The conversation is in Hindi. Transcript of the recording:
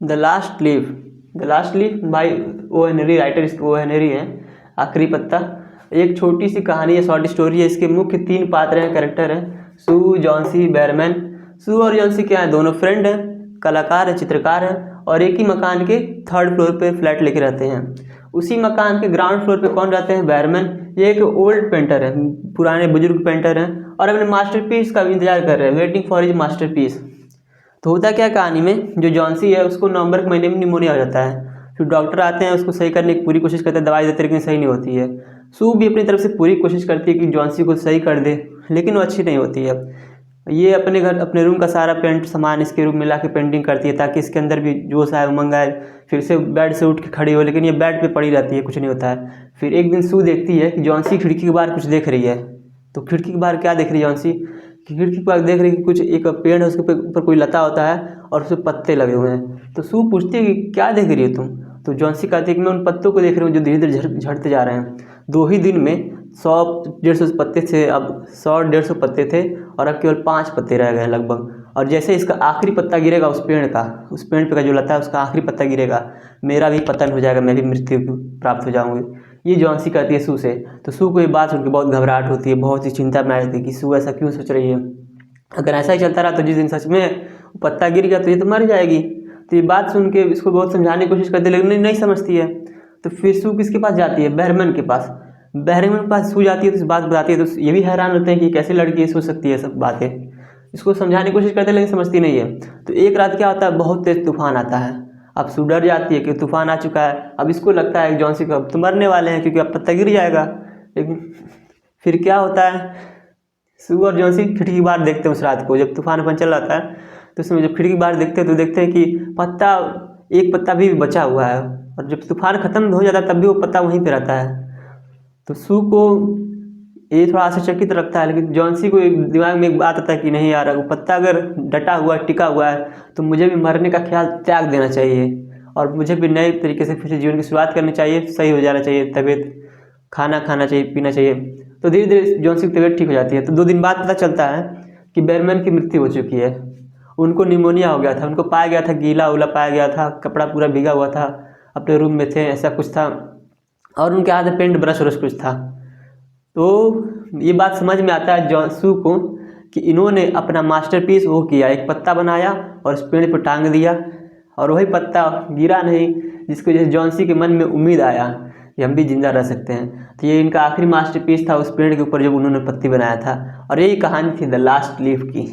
The last leaf. The last leaf भाई ओ हेनरी, राइटर इसके ओ हेनरी हैं। आखिरी पत्ता एक छोटी सी कहानी है, शॉर्ट स्टोरी है। इसके मुख्य 3 पात्र हैं, कैरेक्टर हैं, सू, जॉन्सी, बैरमैन। सू और जॉन्सी क्या है, दोनों फ्रेंड हैं, कलाकार हैं, चित्रकार हैं, और एक ही मकान के 3rd फ्लोर पे फ्लैट लेके रहते हैं। उसी मकान के ग्राउंड फ्लोर पे कौन रहते हैं, बैरमैन। ये एक ओल्ड पेंटर है, पुराने बुजुर्ग पेंटर हैं, और अपने मास्टरपीस का इंतजार कर रहे हैं, वेटिंग फॉर हिज मास्टरपीस। तो होता क्या कहानी में, जो जॉन्सी है उसको नवंबर के महीने में निमोनिया हो जाता है। फिर डॉक्टर आते हैं, उसको सही करने की पूरी कोशिश करते हैं, दवाई देते हैं, लेकिन सही नहीं होती है। सू भी अपनी तरफ से पूरी कोशिश करती है कि जॉन्सी को सही कर दे, लेकिन वो अच्छी नहीं होती है। ये अपने घर, अपने रूम का सारा पेंट सामान इसके रूम में ला के पेंटिंग करती है, ताकि इसके अंदर भी जोश आए, उमंग आए, फिर से बेड से उठ के खड़ी हो, लेकिन ये बेड पे पड़ी रहती है, कुछ नहीं होता है। फिर एक दिन सू देखती है कि जॉन्सी खिड़की के बाहर कुछ देख रही है। तो खिड़की के बाहर क्या देख रही है जॉन्सी, कि खिड़की के बाहर देख रही है कि कुछ एक पेड़ है, उसके ऊपर कोई लता होता है और उसमें पत्ते लगे हुए हैं। तो सू पूछती है कि क्या देख रही हो तुम। तो जॉन्सी कहती है कि मैं उन पत्तों को देख रही हूँ जो धीरे धीरे झड़ते जा रहे हैं। 2 ही दिन में 100-150 पत्ते थे, अब 100-150 पत्ते थे, और अब केवल 5 पत्ते रह गए लगभग। और जैसे इसका आखिरी पत्ता गिरेगा उस पेड़ पे का जो लता है उसका आखिरी पत्ता गिरेगा, मेरा भी पतन हो जाएगा, मैं भी मृत्यु प्राप्त हो जाऊंगी। ये जॉन्सी कहती है सू से। तो सू को ये बात सुन के बहुत घबराहट होती है, बहुत ही चिंता में आ जाती है कि सू ऐसा क्यों सोच रही है। अगर ऐसा ही चलता रहा तो जिस दिन सच में पत्ता गिर गया तो ये तो मर जाएगी। तो ये बात सुन के इसको बहुत समझाने की कोशिश करती है, लेकिन नहीं समझती है। तो फिर सू किसके पास जाती है, बैरमैन के पास। बैरमैन के पास सू जाती है तो इस बात बताती है। तो ये भी हैरान होते हैं कि कैसे लड़की सोच सकती है सब बातें। इसको समझाने की कोशिश करते हैं लेकिन समझती नहीं है। तो एक रात क्या होता है, बहुत तेज तूफान आता है। अब सू डर जाती है कि तूफान आ चुका है। अब इसको लगता है जॉन्सी को अब तो मरने वाले हैं, क्योंकि अब पत्ता गिर जाएगा। लेकिन फिर क्या होता है, सू और जॉन्सी खिड़की के बाहर देखते हैं उस रात को, जब तूफान अपन चल रहा था। तो उसमें जब खिड़की के बाहर देखते हैं तो देखते हैं कि एक पत्ता भी बचा हुआ है, और जब तूफान खत्म हो जाता है तब भी वो पत्ता वहीं पे रहता है। तो सू को ये थोड़ा आश्चर्यचकित रखता है, लेकिन जॉन्सी को एक दिमाग में एक बात आता है कि नहीं यार, वो पत्ता अगर डटा हुआ है, टिका हुआ है, तो मुझे भी मरने का ख्याल त्याग देना चाहिए, और मुझे भी नए तरीके से फिर से जीवन की शुरुआत करनी चाहिए, सही हो जाना चाहिए तबीयत, खाना खाना चाहिए, पीना चाहिए। तो धीरे धीरे जॉन्सी की तबीयत ठीक हो जाती है। तो 2 दिन बाद पता चलता है कि बैरमैन की मृत्यु हो चुकी है। उनको निमोनिया हो गया था, उनको पाया गया था, गीला उला पाया गया था, कपड़ा पूरा भीगा हुआ था, अपने रूम में थे, ऐसा कुछ था, और उनके हाथ में पेंट ब्रश व्रश कुछ था। तो ये बात समझ में आता है जॉन्सू को कि इन्होंने अपना मास्टरपीस वो किया, एक पत्ता बनाया और उस पेड़ पर टांग दिया, और वही पत्ता गिरा नहीं, जिसकी वजह से जॉन्सी के मन में उम्मीद आया कि हम भी जिंदा रह सकते हैं। तो ये इनका आखिरी मास्टरपीस था, उस पेड़ के ऊपर जब उन्होंने पत्ती बनाया था। और यही कहानी थी द लास्ट लीफ की।